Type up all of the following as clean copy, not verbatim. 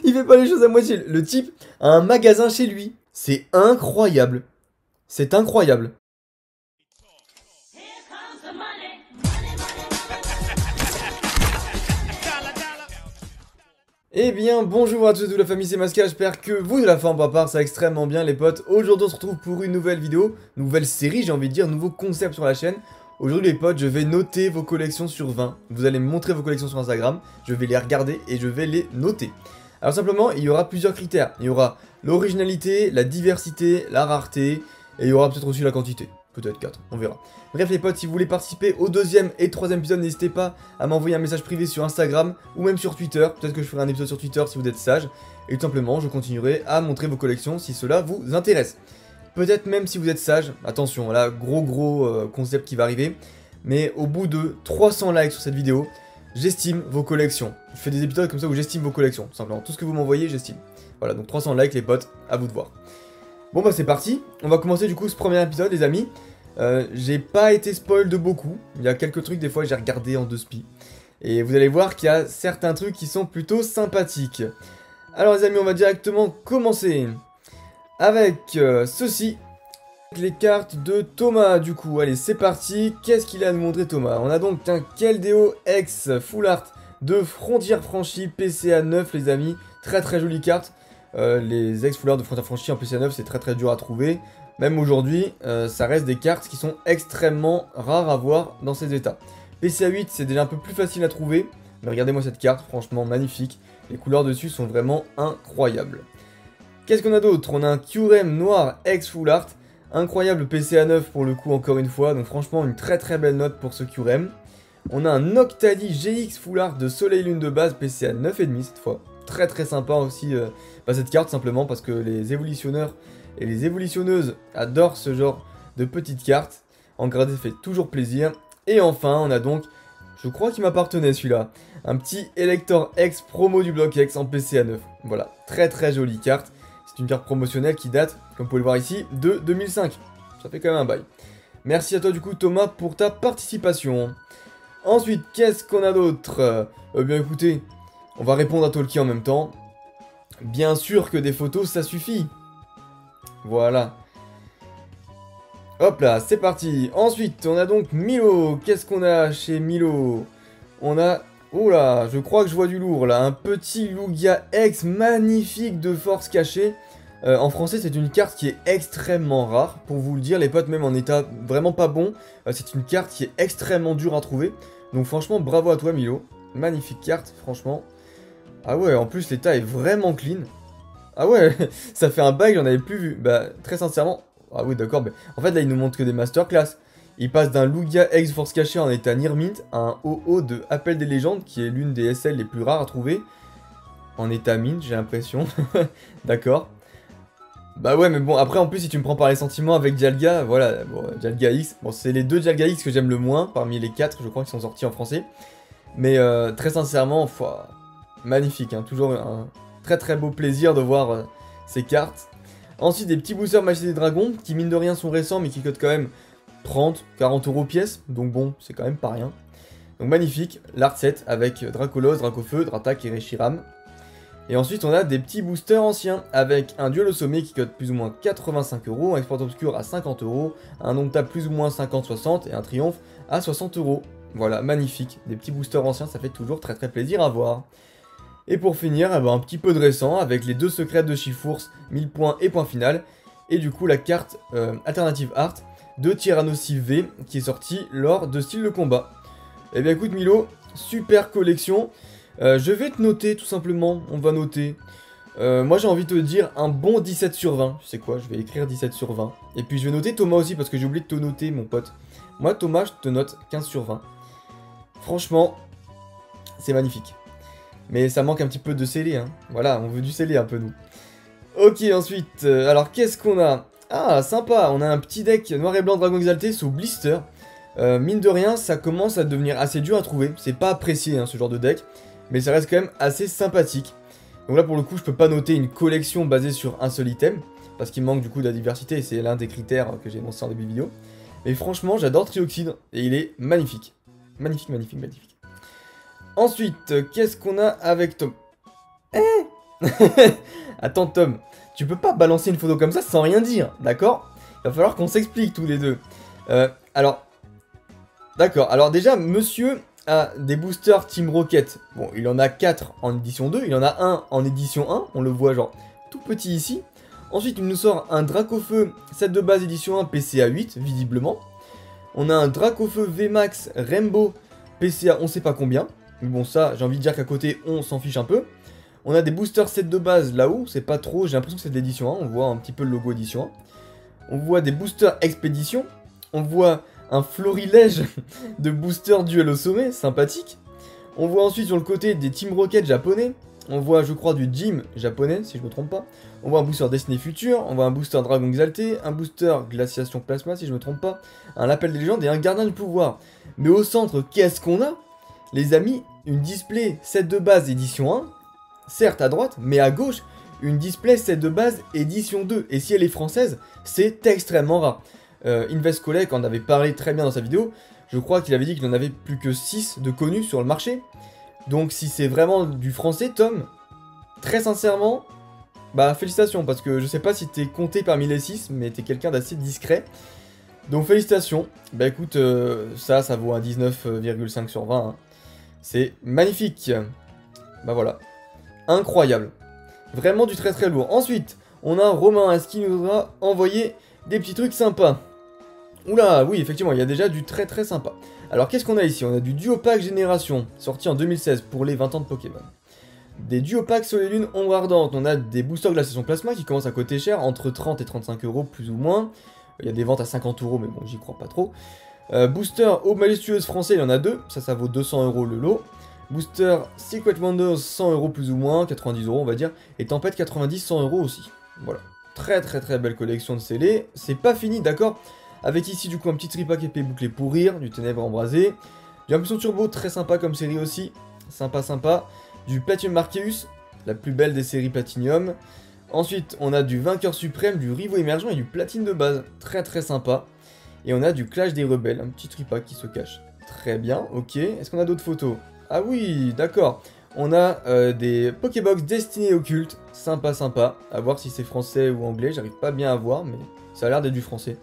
Il fait pas les choses à moitié. Le type a un magasin chez lui. C'est incroyable. C'est incroyable. Eh bien, bonjour à tous et toute la famille, c'est Masca, j'espère que vous de la forme part ça extrêmement bien les potes. Aujourd'hui on se retrouve pour une nouvelle vidéo, nouvelle série j'ai envie de dire, nouveau concept sur la chaîne. Aujourd'hui les potes, je vais noter vos collections sur 20. Vous allez me montrer vos collections sur Instagram, je vais les regarder et je vais les noter. Alors simplement, il y aura plusieurs critères. Il y aura l'originalité, la diversité, la rareté, et il y aura peut-être aussi la quantité. Peut-être 4, on verra. Bref les potes, si vous voulez participer au deuxième et troisième épisode, n'hésitez pas à m'envoyer un message privé sur Instagram ou même sur Twitter. Peut-être que je ferai un épisode sur Twitter si vous êtes sage. Et tout simplement, je continuerai à montrer vos collections si cela vous intéresse. Peut-être même si vous êtes sage, attention, là, gros concept qui va arriver. Mais au bout de 300 likes sur cette vidéo, j'estime vos collections. Je fais des épisodes comme ça où j'estime vos collections. Simplement, tout ce que vous m'envoyez, j'estime. Voilà, donc 300 likes les potes, à vous de voir. Bon bah c'est parti, on va commencer du coup ce premier épisode les amis. J'ai pas été spoil de beaucoup, il y a quelques trucs des fois j'ai regardé en 2 spi. Et vous allez voir qu'il y a certains trucs qui sont plutôt sympathiques. Alors les amis, on va directement commencer avec ceci. Les cartes de Thomas du coup, allez c'est parti. Qu'est-ce qu'il a à nous montrer Thomas? On a donc un Keldeo X Full Art de Frontières Franchies PCA 9 les amis. Très jolie carte. Les ex Full Art de Frontières Franchies en PCA 9 c'est très dur à trouver. Même aujourd'hui, ça reste des cartes qui sont extrêmement rares à voir dans ces états. PCA 8, c'est déjà un peu plus facile à trouver, mais regardez-moi cette carte, franchement magnifique. Les couleurs dessus sont vraiment incroyables. Qu'est-ce qu'on a d'autre? On a un Kyurem noir ex Full Art, incroyable PCA 9 pour le coup encore une fois, donc franchement une très belle note pour ce Kyurem. On a un Noctali GX Full Art de Soleil Lune de base PCA 9,5 cette fois. Très sympa aussi cette carte simplement parce que les évolutionneurs et les évolutionneuses adorent ce genre de petites cartes. En gradé, ça fait toujours plaisir. Et enfin, on a donc, je crois qu'il m'appartenait celui-là, un petit Elector X promo du bloc X en PCA 9. Voilà, très jolie carte. C'est une carte promotionnelle qui date, comme vous pouvez le voir ici, de 2005. Ça fait quand même un bail. Merci à toi du coup Thomas pour ta participation. Ensuite, qu'est-ce qu'on a d'autre? Bien écoutez, on va répondre à Tolkien en même temps. Bien sûr que des photos, ça suffit. Voilà. Hop là, c'est parti. Ensuite, on a donc Milo. Qu'est-ce qu'on a chez Milo? On a... Oula, je crois que je vois du lourd là. Un petit Lugia X magnifique de force cachée. En français, c'est une carte qui est extrêmement rare. Pour vous le dire, les potes, même en état vraiment pas bon, c'est une carte qui est extrêmement dure à trouver. Donc franchement, bravo à toi Milo. Magnifique carte, franchement. Ah ouais, en plus l'état est vraiment clean. Ah ouais, ça fait un bail, j'en avais plus vu. Bah, très sincèrement... Ah oui, d'accord, mais... En fait, là, il nous montre que des masterclass. Il passe d'un Lugia X Force Caché en état Near Mint à un OO de Appel des légendes, qui est l'une des SL les plus rares à trouver. En état Mint, j'ai l'impression. D'accord. Bah ouais, mais bon, après, en plus, si tu me prends par les sentiments avec Dialga, voilà, bon, Dialga X. Bon, c'est les 2 Dialga X que j'aime le moins, parmi les 4, je crois, qui sont sortis en français. Mais très sincèrement, magnifique, hein, toujours un... Très beau plaisir de voir ces cartes. Ensuite des petits boosters Majesté des Dragons qui mine de rien sont récents mais qui cotent quand même 30-40 € pièce. Donc bon, c'est quand même pas rien. Donc magnifique, l'art set avec Dracolos, Dracofeu, Dratak et Reshiram. Et ensuite on a des petits boosters anciens avec un duel au sommet qui cote plus ou moins 85 €, un export obscur à 50 €, un Domptable plus ou moins 50-60 et un triomphe à 60 €. Voilà, magnifique. Des petits boosters anciens, ça fait toujours très plaisir à voir. Et pour finir, un petit peu de récent avec les 2 secrets de Chifours, 1000 points et point final. Et du coup la carte Alternative Art de Tyrannosaurus V qui est sortie lors de Style de combat. Et bien écoute Milo, super collection. Je vais te noter tout simplement, on va noter. Moi j'ai envie de te dire un bon 17 sur 20. Tu sais quoi, je vais écrire 17 sur 20. Et puis je vais noter Thomas aussi parce que j'ai oublié de te noter mon pote. Moi Thomas je te note 15 sur 20. Franchement, c'est magnifique. Mais ça manque un petit peu de scellé, hein. Voilà, on veut du scellé un peu, nous. Ok, ensuite, alors qu'est-ce qu'on a? Ah, sympa, on a un petit deck noir et blanc Dragon Exalté sous blister. Mine de rien, ça commence à devenir assez dur à trouver. C'est pas apprécié, hein, ce genre de deck. Mais ça reste quand même assez sympathique. Donc là, pour le coup, je peux pas noter une collection basée sur un seul item. Parce qu'il manque du coup de la diversité, et c'est l'un des critères que j'ai énoncé en début de vidéo. Mais franchement, j'adore Trioxide, et il est magnifique. Magnifique. Ensuite, qu'est-ce qu'on a avec Tom? Eh, Attends Tom, tu peux pas balancer une photo comme ça sans rien dire, d'accord? Il va falloir qu'on s'explique tous les deux. Alors, d'accord, alors déjà, monsieur a des boosters Team Rocket. Bon, il en a 4 en édition 2, il en a un en édition 1, on le voit genre tout petit ici. Ensuite, il nous sort un Dracofeu set de base édition 1 PCA 8, visiblement. On a un Dracofeu VMAX Rainbow PCA on sait pas combien. Mais bon, ça, j'ai envie de dire qu'à côté, on s'en fiche un peu. On a des boosters set de base là-haut, c'est pas trop, j'ai l'impression que c'est de l'édition 1, on voit un petit peu le logo édition 1. On voit des boosters expédition, on voit un florilège de boosters duel au sommet, sympathique. On voit ensuite sur le côté des Team Rocket japonais, on voit je crois du Jim japonais si je me trompe pas. On voit un booster Destiny Future, on voit un booster Dragon Exalté, un booster Glaciation Plasma si je me trompe pas, un Lapel des légendes et un Gardien du pouvoir. Mais au centre, qu'est-ce qu'on a? Les amis, une display set de base édition 1, certes à droite, mais à gauche, une display set de base édition 2. Et si elle est française, c'est extrêmement rare. Invest Collect en avait parlé très bien dans sa vidéo. Je crois qu'il avait dit qu'il n'en avait plus que 6 de connus sur le marché. Donc si c'est vraiment du français, Tom, très sincèrement, bah félicitations. Parce que je sais pas si t'es compté parmi les 6, mais t'es quelqu'un d'assez discret. Donc félicitations. Bah écoute, ça vaut un 19,5 sur 20. Hein. C'est magnifique. Bah voilà. Incroyable. Vraiment du très très lourd. Ensuite, on a Romain qui nous a envoyé des petits trucs sympas. Oula, oui, effectivement, il y a déjà du très très sympa. Alors, qu'est-ce qu'on a ici? On a du Duo Pack Génération, sorti en 2016 pour les 20 ans de Pokémon. Des Duo Pack Soleil Lune Ombre Ardente. On a des boosters Glaciation Plasma qui commencent à coûter cher, entre 30 et 35 euros plus ou moins. Il y a des ventes à 50 euros, mais bon, j'y crois pas trop. Booster Aube Majestueuse français, il y en a 2. Ça vaut 200 euros le lot. Booster Secret Wonders 100 euros plus ou moins, 90 euros on va dire, et Tempête 90, 100 euros aussi. Voilà, très très très belle collection de scellés. C'est pas fini, d'accord? Avec ici du coup un petit tripack épée bouclé pour rire, du ténèbre embrasé, du Impulsion Turbo très sympa comme série aussi, sympa sympa, du Platinum Arceus, la plus belle des séries Platinum. Ensuite on a du Vainqueur Suprême, du Rivo Émergent et du Platine de base, très très sympa. Et on a du Clash des Rebelles, un petit tripack qui se cache. Très bien, ok. Est-ce qu'on a d'autres photos? Ah oui, d'accord. On a des Pokébox Destiny Occulte, sympa sympa. À voir si c'est français ou anglais, j'arrive pas bien à voir, mais ça a l'air d'être du français.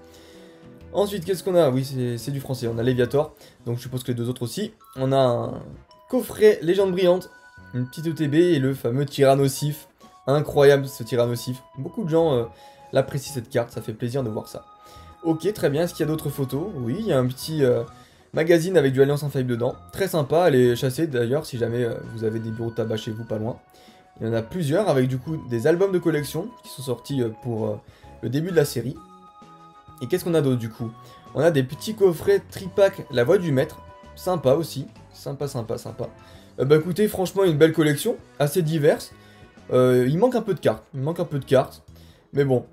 Ensuite, qu'est-ce qu'on a? Oui, c'est du français, on a Léviator, donc je suppose que les deux autres aussi. On a un coffret Légende Brillante, une petite ETB et le fameux Tyrannosif. Incroyable ce Tyrannosif. Beaucoup de gens l'apprécient cette carte, ça fait plaisir de voir ça. Ok, très bien, est-ce qu'il y a d'autres photos? Oui, il y a un petit... magazine avec du Alliance Infaillible dedans. Très sympa, elle est chassée d'ailleurs si jamais vous avez des bureaux de tabac chez vous pas loin. Il y en a plusieurs avec du coup des albums de collection qui sont sortis pour le début de la série. Et qu'est-ce qu'on a d'autre du coup? On a des petits coffrets tripack La Voix du Maître. Sympa aussi. Sympa, sympa, sympa. Bah écoutez, franchement une belle collection, assez diverse. Il manque un peu de cartes. Il manque un peu de cartes. Mais bon,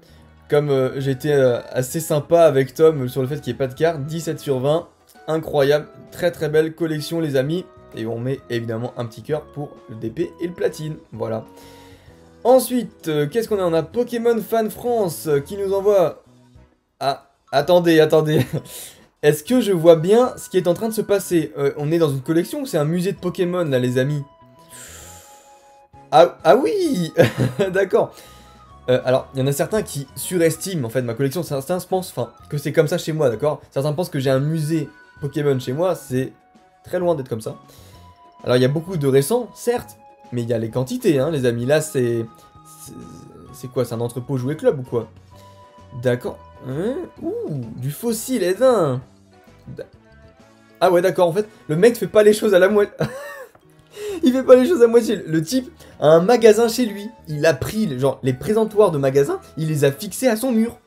comme j'étais assez sympa avec Tom sur le fait qu'il n'y ait pas de cartes, 17 sur 20. Incroyable, très très belle collection les amis. Et on met évidemment un petit cœur pour le DP et le platine. Voilà. Ensuite, qu'est-ce qu'on a? On a Pokémon Fan France qui nous envoie... Ah, attendez. Est-ce que je vois bien ce qui est en train de se passer? On est dans une collection ou c'est un musée de Pokémon là les amis? Ah oui. D'accord. Alors, il y en a certains qui surestiment en fait ma collection. Certains pensent que c'est comme ça chez moi, d'accord? Certains pensent que j'ai un musée Pokémon chez moi, c'est très loin d'être comme ça. Alors il y a beaucoup de récents, certes, mais il y a les quantités, hein, les amis. Là, c'est quoi? C'est un entrepôt jouet club ou quoi? D'accord. Hein? Ouh, du fossile, et d'un. Ah ouais, d'accord, en fait, le mec fait pas les choses à la moitié. Il fait pas les choses à moitié. Le type a un magasin chez lui. Il a pris, genre, les présentoirs de magasin, il les a fixés à son mur.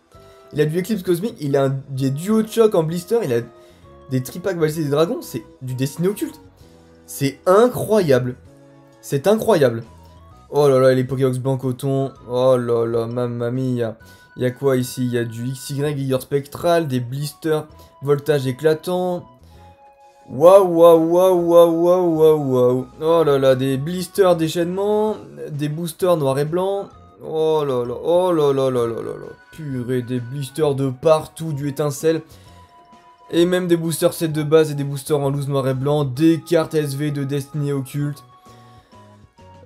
Il a du Eclipse Cosmique, il a des duos de choc en blister, il a... des tripack balisés des dragons, c'est du Destiny Occulte. C'est incroyable. C'est incroyable. Oh là là, les Pokébox blanc coton. Oh là là, mamma mia. Il y a quoi ici? Il y a du XY Guilleur Spectral, des blisters voltage éclatant. Waouh. Oh là là, des blisters déchaînement, des boosters noir et blanc. Oh là là. Purée, des blisters de partout, du étincelle. Et même des boosters set de base et des boosters en loose noir et blanc, des cartes SV de Destiny Occulte.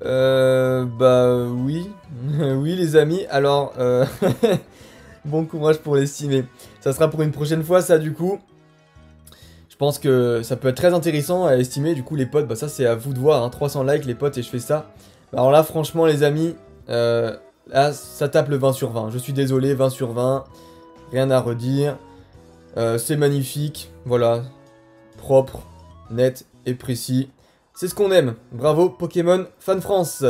Bah oui. Oui les amis, alors bon courage pour l'estimer. Ça sera pour une prochaine fois ça du coup. Je pense que ça peut être très intéressant à estimer, du coup les potes, bah ça c'est à vous de voir, hein. 300 likes les potes et je fais ça. Alors là franchement les amis, là ça tape le 20 sur 20. Je suis désolé, 20 sur 20, rien à redire. C'est magnifique, voilà, propre, net et précis. C'est ce qu'on aime. Bravo Pokémon Fan France.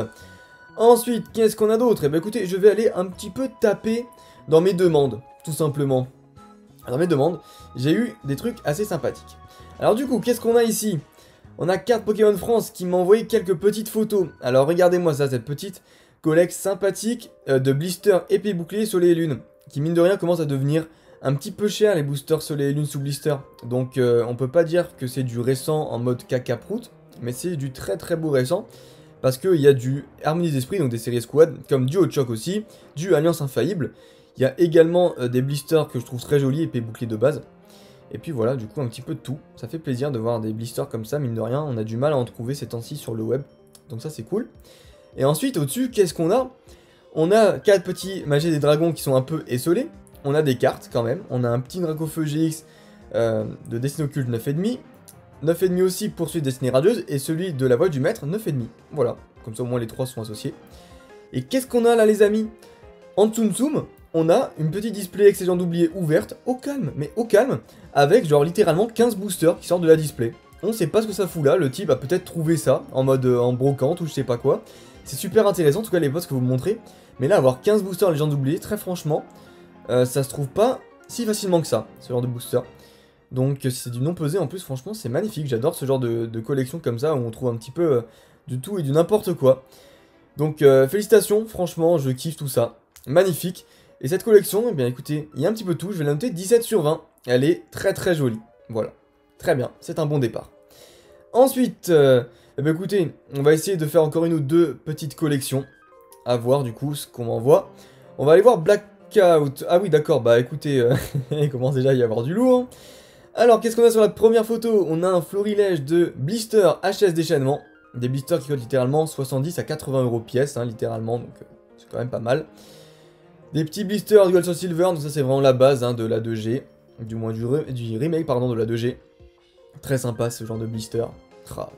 Ensuite, qu'est-ce qu'on a d'autre? Eh ben écoutez, je vais aller un petit peu taper dans mes demandes, tout simplement. Dans mes demandes, j'ai eu des trucs assez sympathiques. Alors du coup, qu'est-ce qu'on a ici? On a Carte Pokémon France qui m'a envoyé quelques petites photos. Alors regardez-moi ça, cette petite collecte sympathique de blisters épée bouclier soleil et lune. Qui mine de rien commence à devenir un petit peu cher les boosters soleil et lune sous blister. Donc on peut pas dire que c'est du récent en mode caca prout. Mais c'est du très très beau récent. Parce qu'il y a du Harmonie d'Esprit, donc des séries Squad, comme du Hot Choc aussi, du Alliance Infaillible. Il y a également des blisters que je trouve très jolis, épée bouclier de base. Et puis voilà, du coup un petit peu de tout. Ça fait plaisir de voir des blisters comme ça, mine de rien. On a du mal à en trouver ces temps-ci sur le web. Donc ça c'est cool. Et ensuite au-dessus, qu'est-ce qu'on a? On a 4 petits Magie des Dragons qui sont un peu essolés. On a des cartes quand même. On a un petit Dracofeu GX de Destinée Occulte 9,5. 9,5 aussi Poursuite Destinée Radieuse. Et celui de la Voix du Maître 9,5. Voilà, comme ça au moins les 3 sont associés. Et qu'est-ce qu'on a là les amis? En Tsum Tsum, on a une petite display excellent d'oublier ouverte, au calme, mais au calme, avec genre littéralement 15 boosters qui sortent de la display. On sait pas ce que ça fout là, le type a peut-être trouvé ça, en mode en brocante ou je sais pas quoi. C'est super intéressant, en tout cas les posts que vous me montrez. Mais là, avoir 15 boosters légendes oubliées, très franchement, ça se trouve pas si facilement que ça, ce genre de booster. Donc c'est du non pesé en plus, franchement c'est magnifique, j'adore ce genre de collection comme ça, où on trouve un petit peu du tout et du n'importe quoi. Donc félicitations, franchement je kiffe tout ça, magnifique. Et cette collection, eh bien écoutez, il y a un petit peu tout, je vais la noter 17 sur 20. Elle est très très jolie. Voilà. Très bien, c'est un bon départ. Ensuite, eh bien écoutez, on va essayer de faire encore une ou deux petites collections. À voir du coup ce qu'on m'envoie. On va aller voir Blackout. Ah oui d'accord, bah écoutez, il commence déjà à y avoir du lourd. Alors qu'est-ce qu'on a sur la première photo? On a un florilège de blisters HS déchaînement. Des blisters qui coûtent littéralement 70 à 80 € pièce, hein, littéralement, donc c'est quand même pas mal. Des petits blisters Dual Soul Silver, donc ça c'est vraiment la base hein, de la 2G, du moins du remake pardon de la 2G. Très sympa ce genre de blister.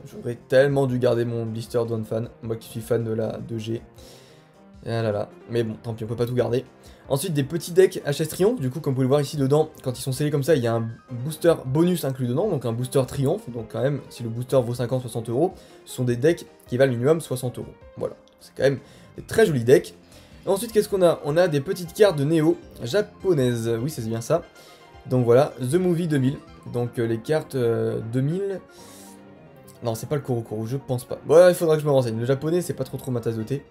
J'aurais tellement dû garder mon blister de fan, moi qui suis fan de la 2G. Ah là là, mais bon, tant pis, on peut pas tout garder. Ensuite des petits decks HS Triomphe, du coup comme vous pouvez le voir ici dedans, quand ils sont scellés comme ça, il y a un booster bonus inclus dedans, donc un booster Triomphe, donc quand même, si le booster vaut 50-60 €, ce sont des decks qui valent minimum 60 €. Voilà, c'est quand même des très jolis decks. Ensuite, qu'est-ce qu'on a? On a des petites cartes de Néo japonaises. Oui, c'est bien ça. Donc voilà, The Movie 2000. Donc les cartes 2000... Non, c'est pas le Kurokuru, je pense pas. Bon, il faudra que je me renseigne. Le japonais, c'est pas trop ma tasse de thé.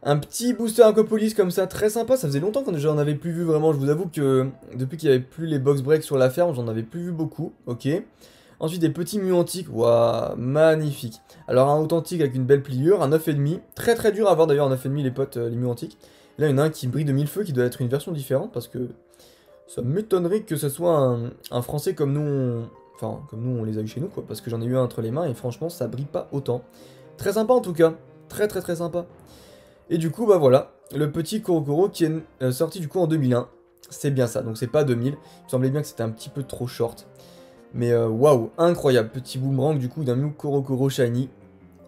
Un petit booster Incopolis comme ça, très sympa. Ça faisait longtemps que j'en avais plus vu vraiment. Je vous avoue que depuis qu'il n'y avait plus les box breaks sur la ferme, j'en avais plus vu beaucoup. Ok. Ensuite, des petits mu antiques. Waouh, magnifique. Alors, un authentique avec une belle pliure, un 9,5. Très très dur à avoir d'ailleurs, un 9,5 les potes, les mu antiques. Là, il y en a un qui brille de mille feux, qui doit être une version différente, parce que ça m'étonnerait que ce soit un français comme nous, enfin, comme nous on les a eu chez nous, quoi, parce que j'en ai eu un entre les mains, et franchement, ça brille pas autant. Très sympa en tout cas, très très très sympa. Et du coup, bah voilà, le petit Kurokoro qui est sorti du coup en 2001, c'est bien ça, donc c'est pas 2000, il me semblait bien que c'était un petit peu trop short. Mais waouh, incroyable, petit boomerang du coup d'un Mew Kurokoro Shiny,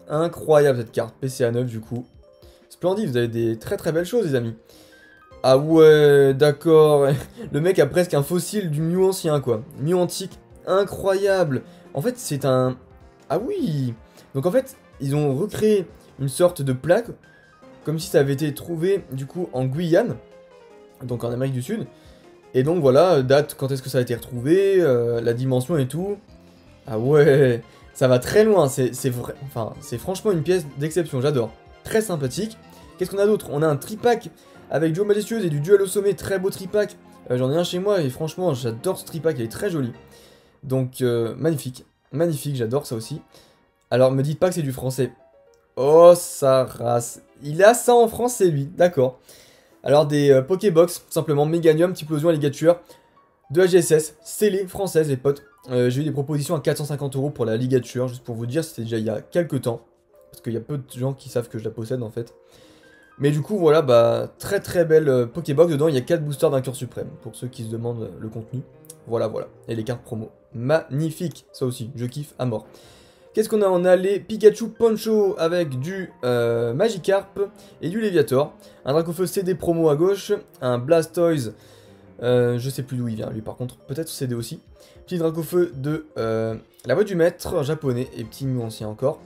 incroyable cette carte, PCA 9 du coup. Splendide, vous avez des très très belles choses les amis. Ah ouais, d'accord. Le mec a presque un fossile du Mew ancien quoi. Mew antique, incroyable. En fait c'est un... Ah oui. Donc en fait, ils ont recréé une sorte de plaque, comme si ça avait été trouvé du coup en Guyane, donc en Amérique du Sud. Et donc voilà, date quand est-ce que ça a été retrouvé, la dimension et tout. Ah ouais, ça va très loin, c'est vrai, enfin c'est franchement une pièce d'exception, j'adore. Très sympathique. Qu'est-ce qu'on a d'autre? On a un tripack avec Duo Majestueuse et du duel au sommet, très beau tripack. J'en ai un chez moi et franchement j'adore ce tripack, il est très joli. Donc magnifique, magnifique, j'adore ça aussi. Alors me dites pas que c'est du français. Oh sa race, il a ça en français lui, d'accord. Alors des Pokébox, tout simplement Méganium, Typhlosion, Alligator, de la GSS, scellée française les potes. J'ai eu des propositions à 450 € pour la Ligature, juste pour vous dire, c'était déjà il y a quelques temps. parce qu'il y a peu de gens qui savent que je la possède en fait. Mais du coup, voilà, bah, très très belle Pokébox. Dedans, il y a 4 boosters d'un cœur suprême, pour ceux qui se demandent le contenu. Voilà, voilà. Et les cartes promo. Magnifique, ça aussi, je kiffe à mort. Qu'est-ce qu'on a? On a les Pikachu Poncho avec du Magikarp et du Léviator. Un Dracofeu CD promo à gauche. Un Blastoise, je sais plus d'où il vient lui par contre, peut-être CD aussi. Petit Dracofeu de la voix du maître japonais et petit Mew ancien encore.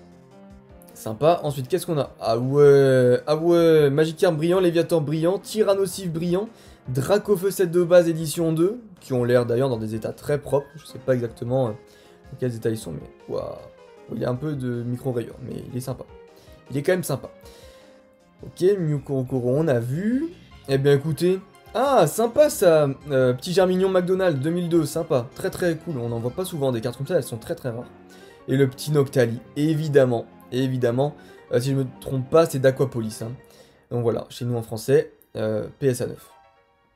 Sympa. Ensuite, qu'est-ce qu'on a? Ah ouais, Magikarp brillant, Léviator brillant, Tyrannosif brillant, Dracofeu set de base édition 2, qui ont l'air d'ailleurs dans des états très propres. Je sais pas exactement dans quels états ils sont, mais waouh. Il y a un peu de micro-rayures, mais il est sympa. Il est quand même sympa. Ok, Mew Korokoro, on a vu. Eh bien écoutez, ah sympa ça, petit Germignon McDonald 2002, sympa, très très cool. On n'en voit pas souvent des cartes comme ça, elles sont très très rares. Et le petit Noctali, évidemment. Et évidemment, si je me trompe pas, c'est d'Aquapolis. Hein. Donc voilà, chez nous en français, PSA 9.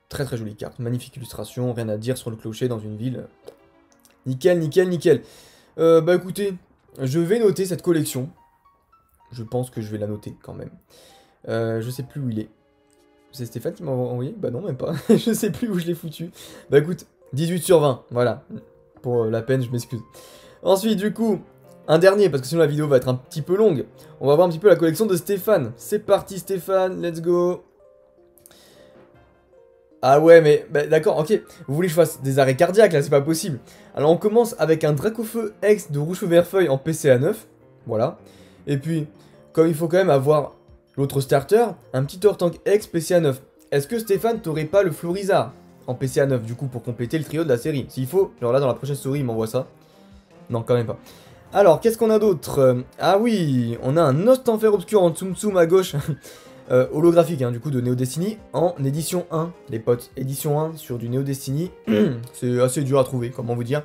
Très très jolie carte, magnifique illustration, rien à dire sur le clocher dans une ville. Nickel, nickel, nickel. Bah écoutez, je vais noter cette collection. Je pense que je vais la noter quand même. Je sais plus où il est. C'est Stéphane qui m'a envoyé? Bah non, même pas. Je sais plus où je l'ai foutu. Bah écoute, 18 sur 20, voilà. Pour la peine, je m'excuse. Ensuite, du coup, un dernier, parce que sinon la vidéo va être un petit peu longue. On va voir un petit peu la collection de Stéphane. C'est parti Stéphane, let's go. Ah ouais, mais bah, d'accord, ok. Vous voulez que je fasse des arrêts cardiaques là, c'est pas possible. Alors on commence avec un Dracofeu X de Rouge Feu Vert Feuille en PCA 9. Voilà. Et puis, comme il faut quand même avoir l'autre starter, un petit Tortank X PCA 9. Est-ce que Stéphane t'aurait pas le Florizard en PCA 9 du coup pour compléter le trio de la série? S'il faut, genre là dans la prochaine story il m'envoie ça. Non, quand même pas. Alors, qu'est-ce qu'on a d'autre? Ah oui, on a un Ostenfer Obscur en Tsum Tsum à gauche. Holographique, hein, du coup, de Neo Destiny en édition 1, les potes. Édition 1 sur du Neo Destiny. C'est assez dur à trouver, comment vous dire.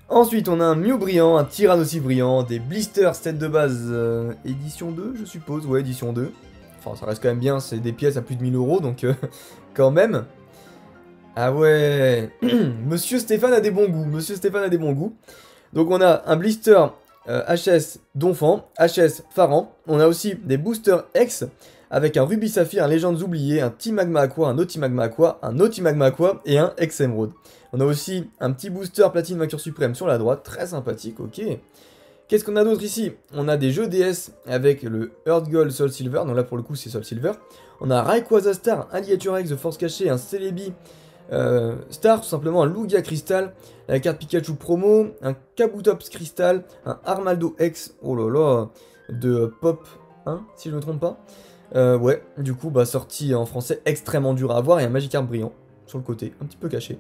Ensuite, on a un Mew brillant, un Tyrannosif brillant, des blisters set de base édition 2, je suppose. Ouais, édition 2. Enfin, ça reste quand même bien, c'est des pièces à plus de 1000 €, donc quand même. Ah ouais. Monsieur Stéphane a des bons goûts, monsieur Stéphane a des bons goûts. Donc on a un blister HS Donphan, HS Pharan. On a aussi des boosters X avec un Ruby Saphir, un Légendes oubliées, un T-Magma Aqua, un Otimagma Aqua, un Otimagma Aqua et un X-Emerald. On a aussi un petit booster Platine Mercure Suprême sur la droite, très sympathique, ok. Qu'est-ce qu'on a d'autre ici? On a des jeux DS avec le Earth Gold Soul Silver, donc là pour le coup c'est Soul Silver. On a un Rayquaza Star, un Liature X de Force Cachée, un Celebi Star, tout simplement un Lugia Crystal, la carte Pikachu promo, un Kabutops Crystal, un Armaldo X, oh là là, de Pop 1, si je ne me trompe pas. Ouais, du coup, bah, sorti en français extrêmement dur à avoir et un Magikarp brillant sur le côté, un petit peu caché.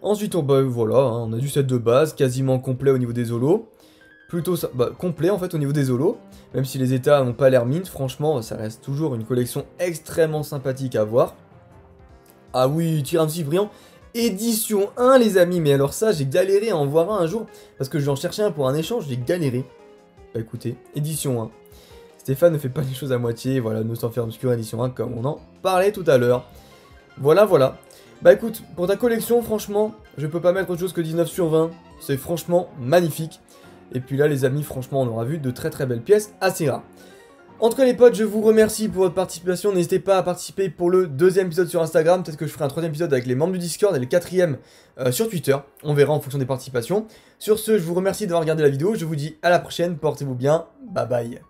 Ensuite, bah, voilà, hein, on a du set de base, quasiment complet au niveau des holos. Plutôt bah, complet en fait au niveau des holos, même si les états n'ont pas l'air mint, franchement, ça reste toujours une collection extrêmement sympathique à voir. Ah oui, Tyrannosif brillant, édition 1 les amis, mais alors ça j'ai galéré à en voir un jour, parce que j'en cherchais un pour un échange, j'ai galéré. Bah écoutez, édition 1. Stéphane ne fait pas les choses à moitié, voilà, No Stanfer Obscur édition 1 comme on en parlait tout à l'heure. Voilà, voilà. Bah écoute, pour ta collection, franchement, je peux pas mettre autre chose que 19 sur 20, c'est franchement magnifique. Et puis là les amis, franchement, on aura vu de très très belles pièces, assez rares. En tout cas les potes, je vous remercie pour votre participation, n'hésitez pas à participer pour le 2e épisode sur Instagram, peut-être que je ferai un 3e épisode avec les membres du Discord et le 4e sur Twitter, on verra en fonction des participations. Sur ce, je vous remercie d'avoir regardé la vidéo, je vous dis à la prochaine, portez-vous bien, bye bye.